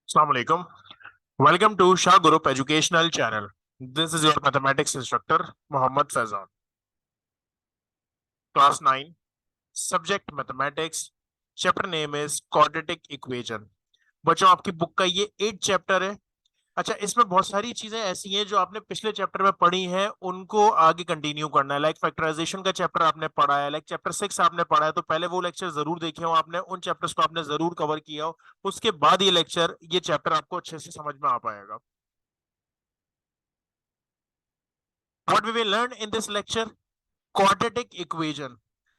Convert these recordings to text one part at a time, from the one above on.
Assalamu alaikum. Welcome to Shah Group Educational Channel. This is your mathematics instructor, Muhammad Faizan. Class 9, Subject Mathematics. Chapter name is Quadratic Equation. बच्चों आपकी book का ये 8 chapter है। अच्छा, इसमें बहुत सारी चीजें ऐसी हैं जो आपने पिछले चैप्टर में पढ़ी हैं, उनको आगे कंटिन्यू करना है। लाइक फैक्टराइजेशन का चैप्टर आपने पढ़ा है, लाइक चैप्टर 6 आपने पढ़ा है, तो पहले वो लेक्चर जरूर देखे हो आपने, उन चैप्टर्स को आपने जरूर कवर किया हो। उसके बाद ये चैप्टर आपको अच्छे से समझ में आ पाएगा। What we will learn in this lecture, quadratic equation।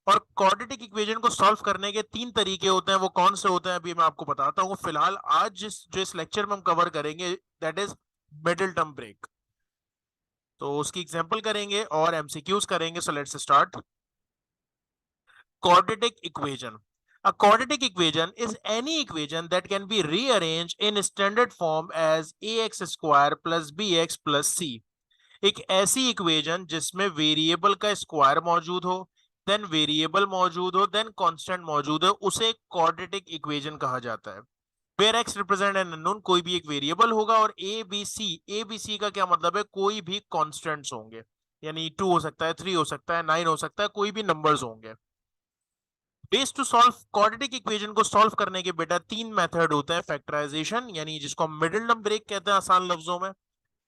और क्वाड्रेटिक इक्वेशन को सॉल्व करने के तीन तरीके होते हैं। वो कौन से होते हैं अभी मैं आपको बताता हूँ। फिलहाल आज जिस लेक्चर में हम कवर करेंगे, that is middle term break. तो उसकी एग्जांपल करेंगे और एमसीक्यूज करेंगे। So let's start. Quadratic equation. A quadratic equation is any equation that can be rearranged in standard form as ax square plus bx plus c। एक ऐसी equation जिसमें variable का square मौजूद हो, देन वेरिएबल मौजूद हो, then constant मौजूद हो, उसे क्वाड्रेटिक इक्वेशन कहा जाता है। Where x represent an unknown, कोई भी एक वेरिएबल होगा, और ए बी सी का क्या मतलब है, कोई भी कॉन्स्टेंट्स होंगे। यानी 2 हो सकता है, 3 हो सकता है, 9 हो सकता है, कोई भी नंबर्स होंगे। Base to solve quadratic equation को सॉल्व करने के बेटा तीन मेथड होते हैं। फैक्टराइजेशन, यानी जिसको हम मिडिल टर्म ब्रेक कहते हैं आसान लफ्जों में,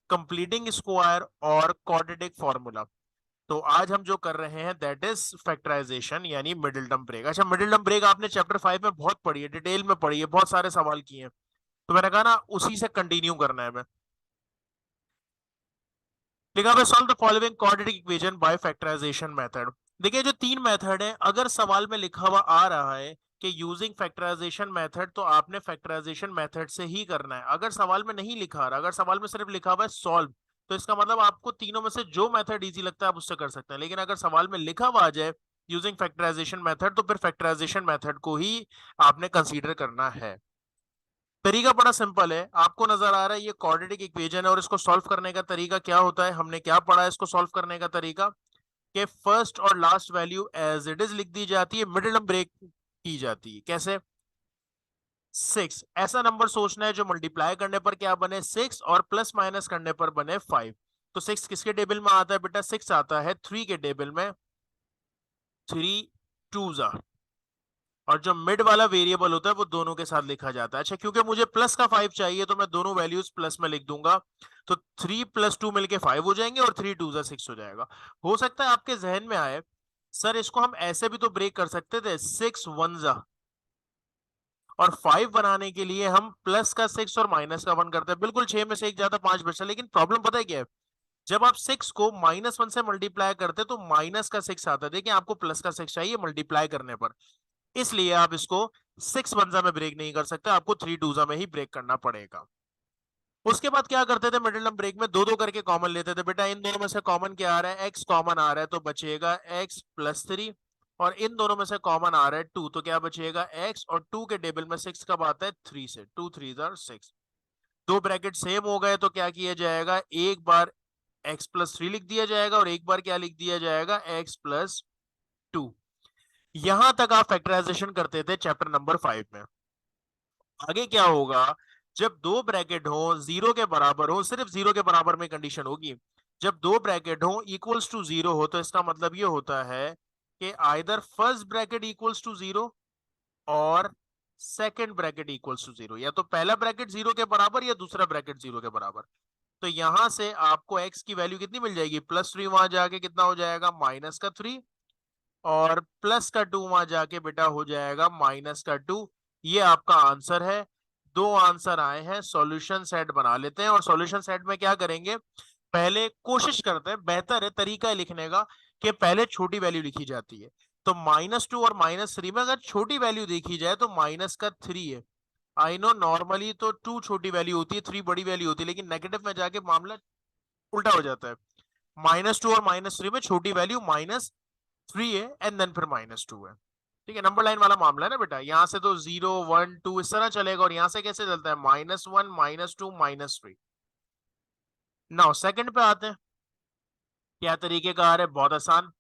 कंप्लीटिंग स्क्वायर, और क्वाड्रेटिक फॉर्मूला। तो आज हम जो कर रहे हैं दैट इज फैक्टराइजेशन यानी मिडिल टर्म ब्रेक। अच्छा, मिडिल टर्म ब्रेक आपने चैप्टर 5 में बहुत पढ़ी है, डिटेल में पढ़ी है, बहुत सारे सवाल किए हैं, तो मैंने कहा ना उसी से कंटिन्यू करना है। मैं लिखा है solve the following quadratic equation by factorisation method. देखिए जो तीन मेथड है, अगर सवाल में लिखा हुआ आ रहा है कि यूजिंग फैक्टराइजेशन मेथड, तो आपने फैक्टराइजेशन मेथड से ही करना है। अगर सवाल में नहीं लिखा रहा, अगर सवाल में सिर्फ लिखा हुआ है सॉल्व, तो इसका मतलब आपको तीनों में से जो मेथड इजी लगता है आप उससे कर सकते हैं। लेकिन अगर सवाल में लिखा हुआ आ जाए यूजिंग फैक्टराइजेशन मेथड, तो फिर फैक्टराइजेशन मेथड को ही आपने कंसीडर करना है। तरीका बड़ा सिंपल है, आपको नजर आ रहा है ये क्वाड्रेटिक इक्वेशन है, और इसको सॉल्व करने का तरीका क्या होता है, हमने क्या पढ़ा है इसको सॉल्व करने का तरीका, कि फर्स्ट और last value as it is लिख दी जाती है, मिडिल टर्म ब्रेक की जाती है। कैसे? 6 ऐसा नंबर सोचना है जो मल्टीप्लाई करने पर क्या बने 6, और प्लस माइनस करने पर बने 5। तो 6 किसके टेबल में आता है बेटा? 6 आता है 3 के टेबल में। 3 टू जा, और जो मिड वाला वेरिएबल होता है वो दोनों के साथ लिखा जाता है। अच्छा, क्योंकि मुझे प्लस का 5 चाहिए तो मैं दोनों वैल्यूज प्लस में लिख दूंगा। तो 3 प्लस 2 मिलके 5 हो जाएंगे, और 3 टू जा 6 हो जाएगा। हो सकता है आपके जहन में आए सर इसको हम ऐसे भी तो ब्रेक कर सकते थे, 6 वन जा, और 5 बनाने के लिए हम प्लस का 6 और माइनस का 1 करते हैं। बिल्कुल 6 में से एक ज्यादा 5 बचा, लेकिन प्रॉब्लम पता है क्या है, जब आप 6 को -1 से मल्टीप्लाई करते तो माइनस का 6 आता है। देखिए आपको प्लस का 6 चाहिए मल्टीप्लाई करने पर, इसलिए आप इसको 6 वनजा में ब्रेक नहीं कर सकते, आपको 3 टूजा में ही ब्रेक करना पड़ेगा। उसके बाद क्या करते थे, मिडिल टर्म ब्रेक में दो दो करके कॉमन लेते थे। बेटा इन दोनों में से कॉमन क्या आ रहा है? एक्स कॉमन आ रहा है, तो बचेगा एक्स प्लस 3। और इन दोनों में से कॉमन आ रहा है 2, तो क्या बचेगा एक्स, और 2 के टेबल में 6 कब आता है? 3 से। 2 3 6। दो ब्रैकेट सेम हो गए तो क्या किया जाएगा, एक बार एक्स प्लस 3 लिख दिया जाएगा, और एक बार क्या लिख दिया जाएगा, एक्स प्लस 2। यहां तक आप फैक्टराइजेशन करते थे चैप्टर नंबर 5 में। आगे क्या होगा, जब दो ब्रैकेट हो जीरो के बराबर हो, सिर्फ जीरो के बराबर में कंडीशन होगी, जब दो ब्रैकेट हो इक्वल्स टू जीरो हो, तो इसका मतलब ये होता है कि either first bracket equals to zero, और second bracket equals to zero. या तो पहला ब्रैकेट जीरो के बराबर या दूसरा ब्रैकेट जीरो के बराबर। तो यहां से आपको एक्स की वैल्यू कितनी मिल जाएगी, +3, वहां जाके कितना हो जाएगा, -3, और प्लस का 2 वहां जाके बेटा हो जाएगा -2। ये आपका आंसर है। दो आंसर आए हैं, सॉल्यूशन सेट बना लेते हैं। और सॉल्यूशन सेट में क्या करेंगे, पहले कोशिश करते हैं, बेहतर है तरीका लिखने का कि पहले छोटी वैल्यू लिखी जाती है। तो -2 और -3 में अगर छोटी वैल्यू देखी जाए तो माइनस का 3 है। आई नो नॉर्मली तो 2 छोटी वैल्यू होती है, 3 बड़ी वैल्यू होती है, लेकिन नेगेटिव में जाके मामला उल्टा हो जाता है। -2 और -3 में छोटी वैल्यू -3 है, एंड देन फिर -2 है। ठीक है, नंबर लाइन वाला मामला है ना बेटा। यहां से तो 0 1 2 इस तरह चलेगा, और यहां से कैसे चलता है, -1 -2 -3। नाउ सेकंड पे आते हैं, क्या तरीके का आ रहा है, बहुत आसान।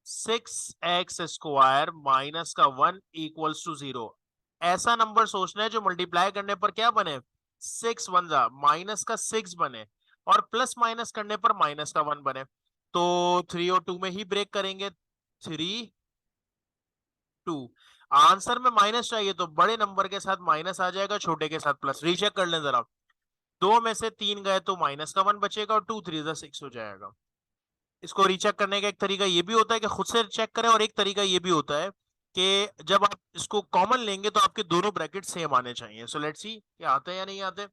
6x² माइनस का 1 इक्वल्स टू 0। ऐसा नंबर सोचना है जो मल्टीप्लाई करने पर क्या बने, 6 वन जा माइनस का 6 बने और प्लस माइनस करने पर माइनस का 1 बने, तो 3 और 2 में ही ब्रेक करेंगे। 3 2 आंसर में माइनस चाहिए तो बड़े नंबर के साथ माइनस आ जाएगा, छोटे के साथ प्लस। रीचेक कर लें जरा, 2 में से 3 गए तो माइनस का 1 बचेगा और 2 3 6 हो जाएगा। इसको रीचेक करने का एक तरीका ये भी होता है कि खुद से चेक करें, और एक तरीका ये भी होता है कि जब आप इसको कॉमन लेंगे तो आपके दोनों ब्रैकेट सेम आने चाहिए। सो लेट्स सी ये आते हैं या नहीं आते।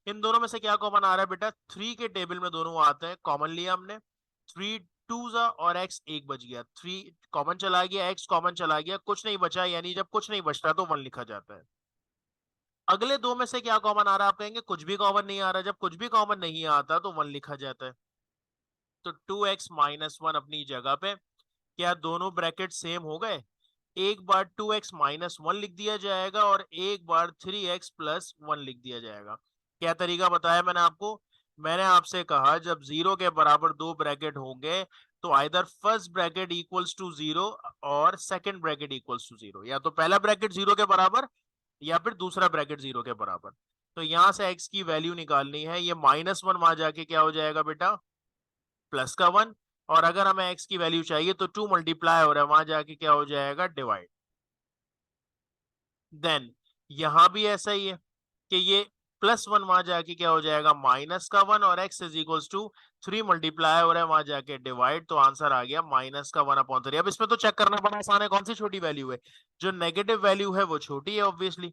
इन दोनों में से क्या कॉमन आ रहा है बेटा? 3 के टेबल में दोनों आते हैं, कॉमन लिया हमने। 3 2 जा और x एक बच गया, 3 कॉमन चला गया, x कॉमन चला गया, कुछ नहीं बचा, यानी जब कुछ नहीं बचता तो 1 लिखा जाता है। अगले दो में से क्या कॉमन आ रहा है? आप कहेंगे कुछ भी कॉमन नहीं आ रहा। जब कुछ भी कॉमन नहीं आता तो 1 लिखा जाता है। तो 2x माइनस 1 अपनी जगह पे। क्या दोनों ब्रैकेट सेम हो गए? एक बार 2x माइनस 1 लिख दिया जाएगा और एक बार 3x प्लस 1 लिख दिया जाएगा। क्या तरीका बताया मैंने आपको? मैंने आपसे कहा जब 0 के बराबर दो ब्रैकेट होंगे तो either first bracket equals to 0 और सेकंड ब्रैकेट इक्वल्स टू 0, या तो पहला ब्रैकेट 0 के बराबर या फिर दूसरा ब्रैकेट 0 के बराबर। तो यहां से x की वैल्यू निकालनी है, ये -1 वहां जाके क्या हो जाएगा बेटा? प्लस का 1। और अगर हमें x की वैल्यू चाहिए तो 2 मल्टीप्लाई हो रहा है, वहां जाके क्या हो जाएगा? डिवाइड। देन यहां भी ऐसा ही है कि ये +1 वहां जाके क्या हो जाएगा? माइनस का 1, और x is equals to 3 multiply हो रहा है, वहां जाके डिवाइड, तो आंसर आ गया -1/3। अब इसमें तो चेक करना बड़ा आसान है, कौन सी छोटी वैल्यू है? जो नेगेटिव वैल्यू है वो छोटी है ऑब्वियसली,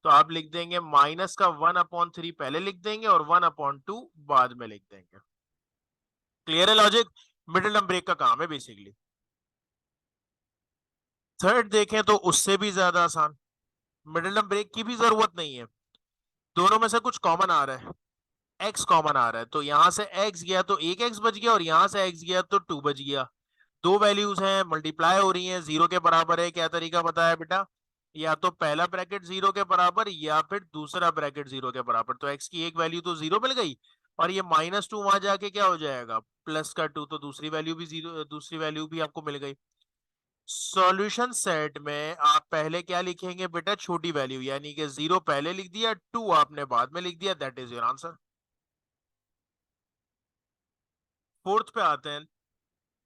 तो आप लिख देंगे -1/3 पहले लिख देंगे और 1/2 बाद में लिख देंगे। क्लियर है लॉजिक? मिडिल टर्म ब्रेक का काम है बेसिकली। थर्ड देखें तो उससे भी ज्यादा आसान, मिडिल टर्म ब्रेक की भी जरूरत नहीं है। दोनों में से कुछ कॉमन आ रहा है, x कॉमन आ रहा है, तो यहां से x गया तो एक x बच गया और यहां से x गया तो 2 बच गया। दो वैल्यूज हैं, मल्टीप्लाई हो रही हैं, 0 के बराबर है। क्या तरीका बताया बेटा? या तो पहला ब्रैकेट 0 के बराबर या फिर दूसरा ब्रैकेट 0 के बराबर। तो x की एक वैल्यू तो 0 मिल गई और ये -2 वहां जाके क्या हो जाएगा? प्लस का 2, तो दूसरी वैल्यू भी 0, दूसरी वैल्यू भी आपको मिल गई। सॉल्यूशन सेट में आप पहले क्या लिखेंगे बेटा? छोटी वैल्यू, यानी कि 0 पहले लिख दिया, 2 आपने बाद में लिख दिया, that is your answer. Fourth पे आते हैं।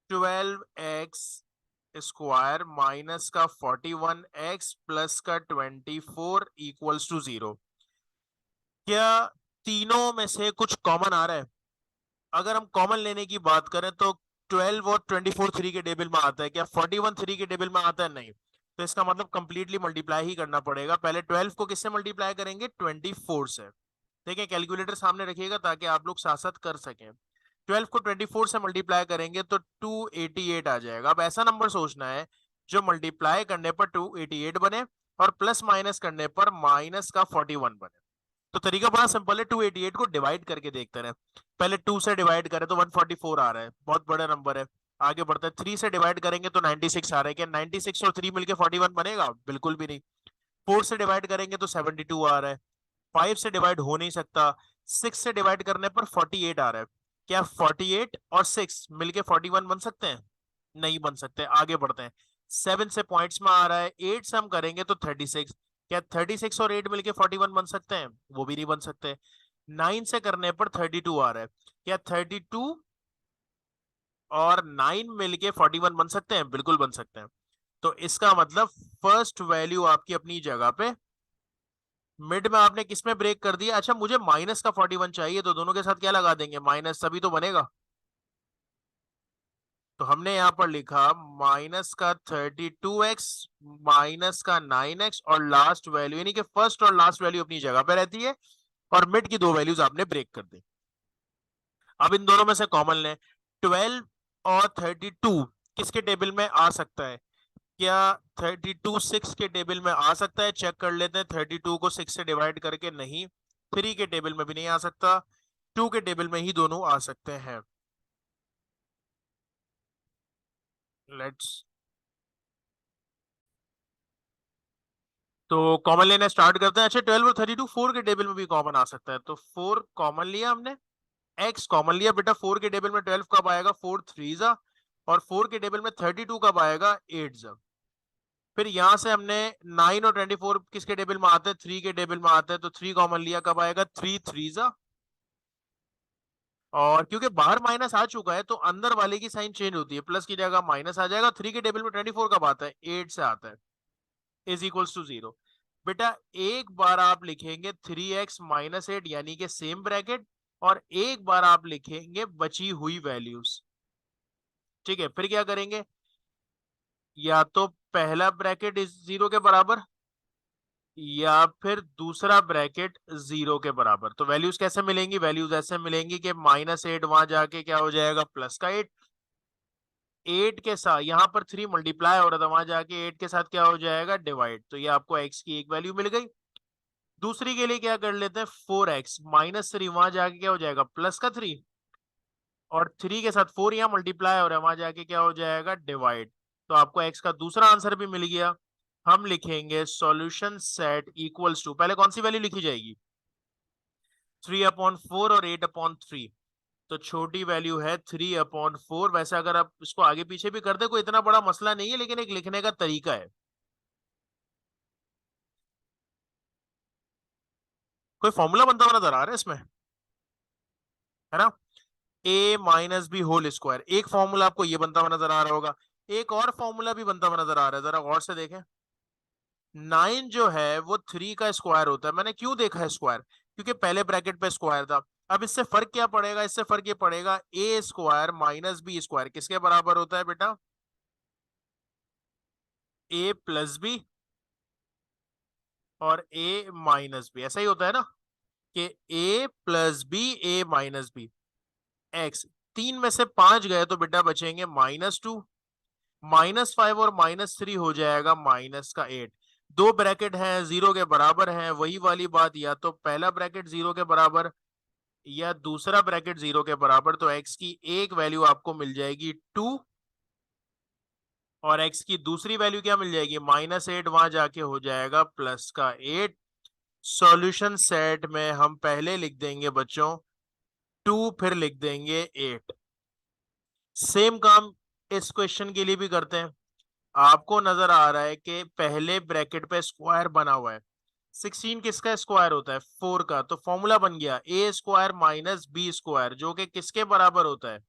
12x स्क्वायर माइनस का 41x प्लस का 24 इक्वल्स टू 0। क्या तीनों में से कुछ कॉमन आ रहा है? अगर हम कॉमन लेने की बात करें तो 12 और 24 3 के टेबल में आता है। क्या 41 3 के टेबल में आता है? नहीं। तो इसका मतलब कंप्लीटली मल्टीप्लाई ही करना पड़ेगा। पहले 12 को किससे मल्टीप्लाई करेंगे? 24 से। देखिए कैलकुलेटर सामने रखिएगा ताकि आप लोग साथ साथ कर सकें। 12 को 24 से मल्टीप्लाई करेंगे तो 288 आ जाएगा। अब ऐसा नंबर सोचना है जो मल्टीप्लाई करने पर 288 बने और प्लस माइनस करने पर माइनस का 41 बने। तो तरीका बड़ा सिंपल है, 288 को डिवाइड करके देखते रहे। पहले 2 से डिवाइड करें तो 144 आ रहा है, बहुत बड़ा नंबर है। आगे बढ़ते हैं, 3 से डिवाइड करेंगे तो 96 आ रहा है। क्या 96 और 3 मिलके 41 बनेगा? बिल्कुल भी नहीं। 4 से डिवाइड करेंगे तो 72 आ रहा है। 5 से डिवाइड हो नहीं सकता। 6 से डिवाइड करने पर 48 आ रहा है। क्या 48 और 6 मिलके 41 बन सकते हैं? नहीं बन सकते। आगे बढ़ते हैं, 7 से पॉइंट्स में आ रहा है, 8 से हम करेंगे तो 36। क्या 36 और 8 मिलके 41 बन सकते हैं? वो भी नहीं बन सकते। 9 से करने पर 32 आ रहा है। क्या 32 और 9 मिलके 41 बन सकते हैं? बिल्कुल बन सकते हैं। तो इसका मतलब फर्स्ट वैल्यू आपकी अपनी जगह पे, मिड में आपने किस में ब्रेक कर दिया? अच्छा मुझे माइनस का 41 चाहिए, तो दोनों के साथ क्या लगा देंगे? माइनस, तभी तो बनेगा। तो हमने यहां पर लिखा माइनस का 32x माइनस का 9x और लास्ट वैल्यू, यानी कि फर्स्ट और लास्ट वैल्यू अपनी जगह पे रहती है और मिड की दो वैल्यूज आपने ब्रेक कर दी। अब इन दोनों में से कॉमन लें। 12 और 32 किसके टेबल में आ सकता है? क्या 32 6 के टेबल में आ सकता है? चेक कर लेते हैं। 32 को 6 से डिवाइड करके नहीं, 3 के टेबल में भी नहीं आ सकता, 2 के टेबल में ही दोनों आ सकते हैं। लेट्स, तो कॉमन लेना स्टार्ट करते हैं। अच्छा 12 और 32 4 के टेबल में भी कॉमन आ सकता है, तो 4 कॉमन लिया हमने। x कॉमन लिया बेटा, 4 के टेबल में 12 कब आएगा? 4 3 जा, और 4 के टेबल में 32 कब आएगा? 8 जा। फिर यहां से हमने 9 और 24 किसके टेबल में आते हैं, 3 के टेबल में आते हैं, तो 3 कॉमन लिया, कब आएगा 3 3 जा, और क्योंकि बाहर माइनस आ चुका है तो अंदर वाले की साइन चेंज होती है, प्लस की जगह माइनस आ जाएगा। 3 के टेबल में 24 कब आता है, 8 से आता है, इज इक्वल्स टू 0। बेटा एक बार आप लिखेंगे 3x माइनस 8 यानी कि सेम ब्रैकेट, और एक बार आप लिखेंगे बची हुई वैल्यूज। ठीक है, फिर क्या करेंगे, या तो पहला ब्रैकेट इस 0 के बराबर, या फिर दूसरा ब्रैकेट 0 के बराबर। तो वैल्यूज कैसे मिलेंगी, वैल्यूज ऐसे मिलेंगी कि -8 वहां जाके क्या हो जाएगा, प्लस का 8, 8 के साथ यहाँ पर 3 मल्टीप्लाई हो रहा था, वहां जाके 8 के साथ क्या हो जाएगा, डिवाइड। तो ये आपको x की एक वैल्यू मिल गई। दूसरी के लिए क्या कर लेते हैं, 4x -3 वहां जाके क्या हो जाएगा, प्लस का 3, और 3 के साथ 4 यहाँ मल्टीप्लाई हो रहा है, वहां जाके क्या हो जाएगा, डिवाइड। तो आपको x का दूसरा आंसर भी मिल गया। हम लिखेंगे सॉल्यूशन सेट इक्वल्स टू, पहले कौन सी वैल्यू लिखी जाएगी, 3/4 और 8/3। तो छोटी वैल्यू है 3/4। वैसे अगर आप इसको आगे पीछे भी कर दे कोई इतना बड़ा मसला नहीं है, लेकिन एक लिखने का तरीका है। कोई फॉर्मूला बनता हुआ नजर आ रहा है इसमें, है ना, a minus b whole square, एक फॉर्मूला आपको ये बनता हुआ नजर आ रहा होगा। एक और फॉर्मूला भी बनता हुआ नजर आ रहा है, जरा गौर से देखें। 9 जो है वो 3 का स्क्वायर होता है। मैंने क्यों देखा है स्क्वायर, क्योंकि पहले ब्रैकेट पे स्क्वायर था। अब इससे फर्क क्या पड़ेगा, इससे फर्क ये पड़ेगा, ए स्क्वायर माइनस बी स्क्वायर किसके बराबर होता है बेटा, ए प्लस बी और ए माइनस बी, ऐसा ही होता है ना, कि ए प्लस बी ए माइनस बी। एक्स, 3 में से 5 गए तो बेटा बचेंगे -2, -5 और -3 हो जाएगा -8। दो ब्रैकेट हैं 0 के बराबर हैं, वही वाली बात, या तो पहला ब्रैकेट 0 के बराबर या दूसरा ब्रैकेट 0 के बराबर। तो x की एक वैल्यू आपको मिल जाएगी 2, और x की दूसरी वैल्यू क्या मिल जाएगी, -8, वहां जाके हो जाएगा प्लस का 8। सॉल्यूशन सेट में हम पहले लिख देंगे बच्चों 2, फिर लिख देंगे 8। सेम काम इस क्वेश्चन के लिए भी करते हैं। आपको नजर आ रहा है कि पहले ब्रैकेट पे स्क्वायर बना हुआ है। 16 किसका स्क्वायर होता है, 4 का। तो फॉर्मूला बन गया ए स्क्वायर माइनस बी स्क्वायर, जो कि किसके बराबर होता है,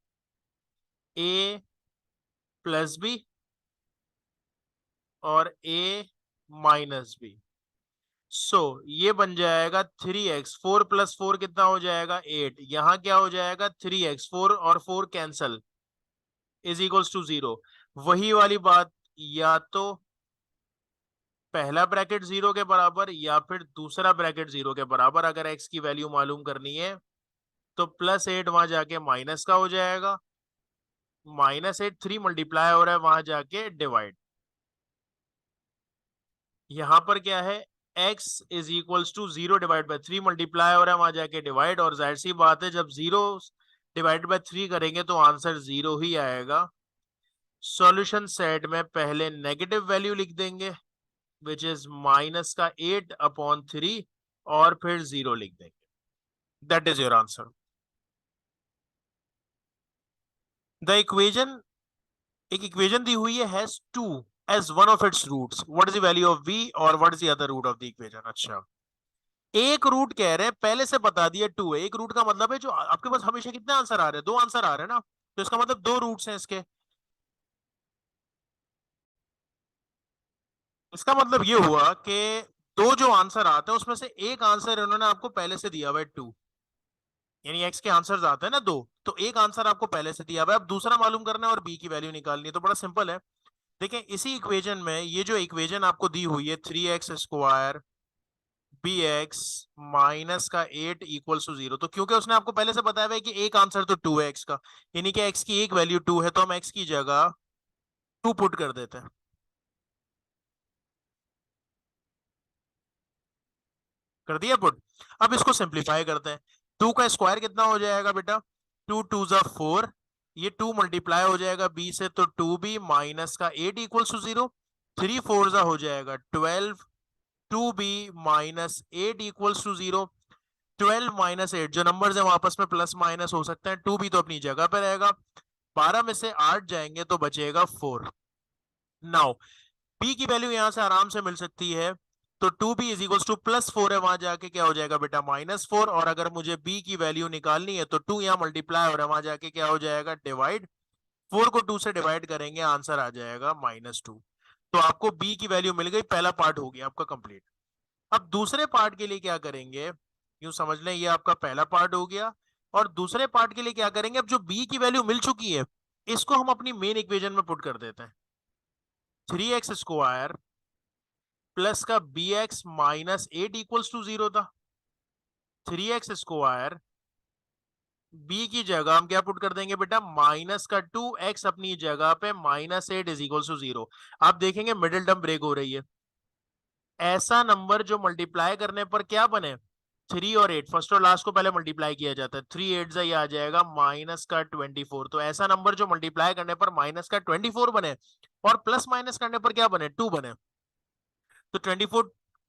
ए प्लस बी और ए माइनस बी। सो ये बन जाएगा 3x, 4 + 4 कितना हो जाएगा, 8। यहां क्या हो जाएगा, 3x, 4 और 4 कैंसल, इज इक्वल्स टू 0। वही वाली बात, या तो पहला ब्रैकेट 0 के बराबर या फिर दूसरा ब्रैकेट 0 के बराबर, अगर x की वैल्यू मालूम करनी है। तो +8 वहां जाके माइनस का हो जाएगा, -8 3 मल्टीप्लाई हो रहा है, वहां जाके डिवाइड। यहां पर क्या है, x is equals to 0 divide by 3 multiply हो रहा है, वहां जाके डिवाइड। और जाहिर सी बात है, जब 0 डिवाइड बाय 3 करेंगे तो आंसर 0 ही आएगा। सॉल्यूशन सेट में पहले नेगेटिव वैल्यू लिख देंगे, विच इज माइनस का 8/3, और फिर 0 लिख देंगे। That is your answer. The equation, एक इक्वेजन दी हुई है, has 2 as one of its roots. What is the value of v और what is the other root of the equation? अच्छा, एक रूट कह रहे हैं, पहले से बता दिया 2 है। एक रूट का मतलब है जो आपके पास हमेशा कितने आंसर आ रहे हैं, 2 आंसर आ रहे हैं ना, तो इसका मतलब 2 रूट्स हैं इसके। इसका मतलब ये हुआ कि दो जो आंसर आते हैं उसमें से एक आंसर इन्होंने आपको पहले से दिया हुआ है 2, यानी एक्स के आंसर्स आते हैं ना 2, तो एक आंसर आपको पहले से दिया हुआ है। अब दूसरा मालूम करना है और बी की वैल्यू निकालनी है, तो बड़ा सिंपल है। देखें इसी इक्वेशन में, ये जो इक्वेशन आपको दी हुई है 3x² bx -8 इक्वल्स टू 0, तो क्योंकि उसने आपको पहले से बताया हुआ है कि एक आंसर तो 2 है एक्स का, यानी कि एक्स की एक वैल्यू 2 है, तो हम एक्स की जगह 2 पुट कर देते हैं। कर दिया पुट। अब इसको सिंप्लीफाई करते हैं। 2 का स्क्वायर कितना हो जाएगा बेटा, 2 2 ज़ा 4, ये 2 मल्टीप्लाई हो जाएगा b से, तो 2b माइनस का 8 इक्वल्स टू 0। 3 4 ज़ा हो जाएगा 12, 2b -8 इक्वल्स टू 0। 12 -8, जो नंबर्स है वो आपस में प्लस माइनस हो सकते हैं, 2 भी तो अपनी जगह पे रहेगा। 12 में से 8 जाएंगे तो बचेगा 4। नाउ b की वैल्यू यहां से आराम से मिल सकती है, तो 2b इज इक्वल टू +4 है, वहां जाके क्या हो जाएगा बेटा -4, और अगर मुझे b की वैल्यू निकालनी है तो 2 यहाँ मल्टीप्लाई हो रहा है, वहां जाके क्या हो जाएगा डिवाइड, 4 को 2 से डिवाइड करेंगे, आंसर आ जाएगा -2। तो आपको b की वैल्यू मिल गई, पहला पार्ट हो गया आपका कंप्लीट। अब दूसरे पार्ट के लिए क्या करेंगे, यूं समझ लें ये आपका पहला पार्ट हो गया, और दूसरे पार्ट के लिए क्या करेंगे, अब जो b की वैल्यू मिल चुकी है इसको हम अपनी मेन इक्वेशन में पुट कर देते हैं। 3x² प्लस का bx माइनस 8 इक्वल्स टू 0 था। 3x² b की जगह हम क्या पुट कर देंगे बेटा, माइनस का 2x अपनी जगह पे -8 इज इक्वल टू 0। आप देखेंगे मिडिल टर्म ब्रेक हो रही है, ऐसा नंबर जो मल्टीप्लाई करने पर क्या बने, 3 और 8, फर्स्ट और लास्ट को पहले मल्टीप्लाई किया जाता है, 3 8 ये आ जाएगा -24। तो ऐसा नंबर जो मल्टीप्लाई करने पर -24 बने और प्लस माइनस करने पर क्या बने, 2 बने। तो 24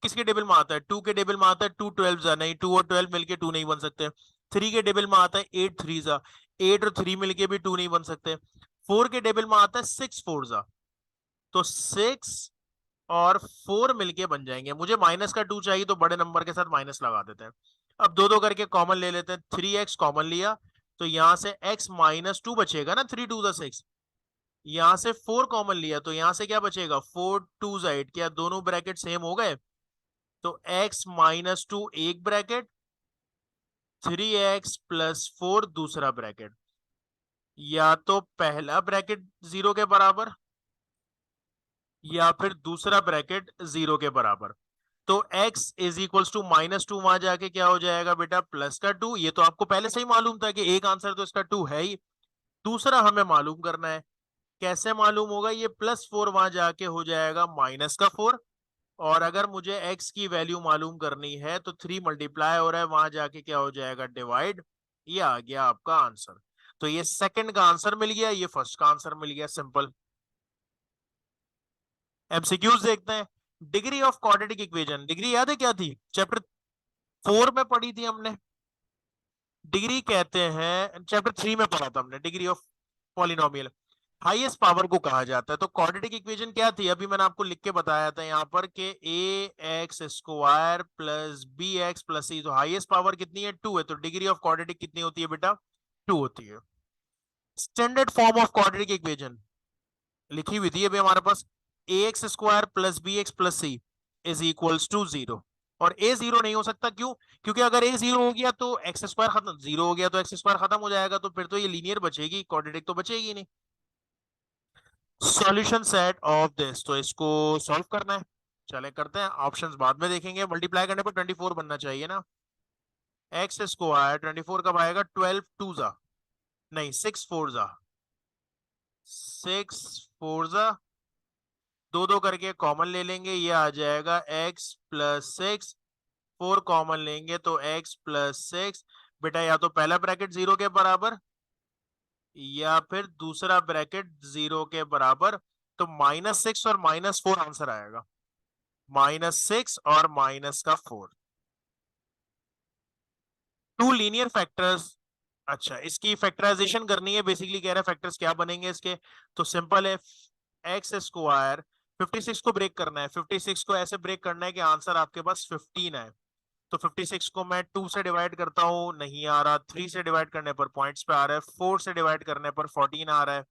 किसके टेबल में आता है, 2 के टेबल में आता है, 2 12 नहीं, 2 और 12 मिलके 2 नहीं बन सकते। 3 के टेबल में आता है 8 3 8 और 3 मिलके भी 2 नहीं बन सकते। 4 के टेबल में आता है 6 4 तो 6 और 4 मिलके बन जाएंगे। मुझे माइनस का 2 चाहिए तो बड़े नंबर के साथ माइनस लगा देते हैं। अब दो दो करके कॉमन ले लेते हैं, 3x कॉमन लिया तो यहां से x -2 बचेगा ना, 3 2 6। यहां से 4 कॉमन लिया तो यहां से क्या बचेगा, 4 2 8। क्या दोनों ब्रैकेट सेम हो गए, तो x -2 एक ब्रैकेट, 3x + 4 दूसरा ब्रैकेट, या तो पहला ब्रैकेट 0 के बराबर या फिर दूसरा ब्रैकेट 0 के बराबर। तो x इज इक्वल टू -2, वहां जाके क्या हो जाएगा बेटा प्लस का 2। ये तो आपको पहले से ही मालूम था कि एक आंसर तो इसका 2 है ही। दूसरा हमें मालूम करना है, कैसे मालूम होगा, ये +4 वहां जाके हो जाएगा -4। और अगर मुझे x की वैल्यू मालूम करनी है तो 3 मल्टीप्लाई हो रहा है, वहां जाके क्या हो जाएगा डिवाइड। ये आ गया आपका आंसर। तो ये सेकंड का आंसर मिल गया, ये फर्स्ट का आंसर मिल गया, सिंपल। एमसीक्यूज देखते हैं। Degree of quadratic equation, degree याद है क्या थी, चैप्टर 4 में पढ़ी थी हमने। डिग्री कहते हैं, चैप्टर 3 में पढ़ा था हमने, degree of polynomial, highest power को कहा जाता है। तो क्वाड्रेटिक इक्वेशन क्या थी, अभी मैंने आपको लिख के बताया था यहाँ पर कि ax² + bx + c। तो हाईएस्ट पावर कितनी है, 2 है, तो डिग्री ऑफ क्वाड्रेटिक कितनी होती है बेटा, 2 होती है। Standard form of quadratic equation लिखी हुई थी अभी हमारे पास, ax² + bx + c is equals to 0। और a 0 नहीं हो सकता, क्यों, क्योंकि अगर a 0 हो गया तो x² खत्म, 0 हो गया तो x² खत्म हो जाएगा, तो फिर तो ये लीनियर बचेगी, क्वाड्रेटिक तो बचेगी नहीं। सॉल्यूशन सेट ऑफ दिस, तो इसको सॉल्व करना है, चले करते हैं, ऑप्शंस बाद में देखेंगे। मल्टीप्लाई करने पर 24 बनना चाहिए ना, x² 24 कब आएगा, 12 2 नहीं 6 4 6 4 दो दो करके कॉमन ले लेंगे, ये आ जाएगा x + 6। 4 कॉमन लेंगे तो x + 6। बेटा या तो पहला ब्रैकेट 0 के बराबर या फिर दूसरा ब्रैकेट 0 के बराबर, तो -6 और -4 आंसर आएगा, -6 और -4। टू लीनियर फैक्टर्स, अच्छा इसकी फैक्टराइजेशन करनी है, बेसिकली कह रहे हैं फैक्टर्स क्या बनेंगे इसके। तो सिंपल है, x², 56 को ब्रेक करना है, 56 को ऐसे ब्रेक करना है कि आंसर आपके पास 15 है। तो 56 को मैं 2 से डिवाइड करता हूं, नहीं आ रहा, 3 से डिवाइड करने पर पॉइंट्स पे आ रहा है, 4 से डिवाइड करने पर 14 आ रहा है,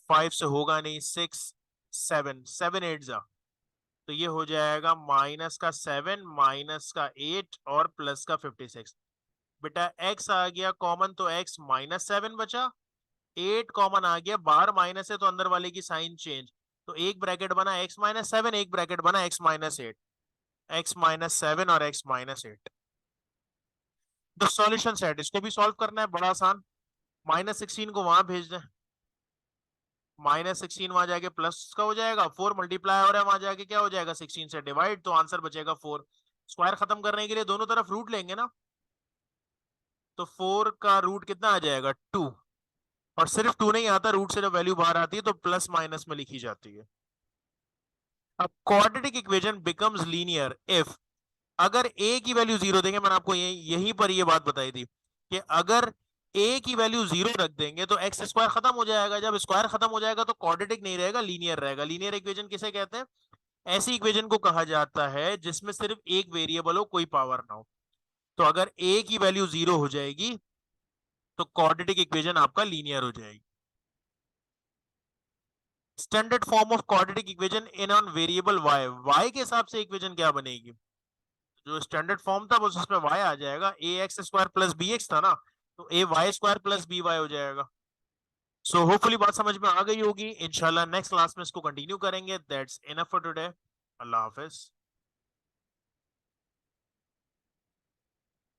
5 से होगा नहीं, 6 7 7 8 तो ये हो जाएगा -7 -8 और प्लस का 56। बेटा x आ गया कॉमन तो x -7 बचा, 8 कॉमन आ गया, बाहर माइनस है तो अंदर वाले की साइन चेंज, तो एक ब्रैकेट बना x -7, एक ब्रैकेट बना x -8, x -7 और x -8। द सॉल्यूशन सेट, इसको भी सॉल्व करना है, बड़ा आसान, -16 को वहां भेज दें, -16 वहां जाके प्लस का हो जाएगा, 4 मल्टीप्लाई हो रहा है, वहां जाके क्या हो जाएगा 16 से डिवाइड, तो आंसर बचेगा 4। स्क्वायर खत्म करने के लिए दोनों तरफ रूट लेंगे ना, तो 4 का रूट कितना आ जाएगा 2, और सिर्फ 2 नहीं आता, रूट से जब वैल्यू बाहर आती है तो प्लस माइनस में लिखी जाती है। अब quadratic equation becomes linear if, अगर a की वैल्यू 0 देंगे, मैंने आपको यहीं पर ये बात बताई थी कि अगर ए की वैल्यू 0 रख देंगे तो एक्स स्क्वायर खत्म हो जाएगा। जब स्क्वायर खत्म हो जाएगा तो क्वाड्रेटिक नहीं रहेगा, लीनियर रहेगा। लीनियर इक्वेशन किसे कहते हैं? ऐसी इक्वेशन को कहा जाता है जिसमें सिर्फ एक वेरिएबल हो, कोई पावर ना हो। तो अगर ए की वैल्यू 0 हो जाएगी तो क्वाड्रेटिक इक्वेशन आपका लीनियर हो जाएगी। Standard form of quadratic equation in on variable y, y के हिसाब से इक्वेशन क्या बनेगी? जो स्टैंडर्ड फॉर्म था बस उसमें वाई आ जाएगा, A X square plus B X था ना, तो A Y square plus B Y हो जाएगा। सो होपफुली बात समझ में आ गई होगी। इंशाल्लाह नेक्स्ट क्लास में इसको कंटिन्यू करेंगे। That's enough for today. Allah Hafiz.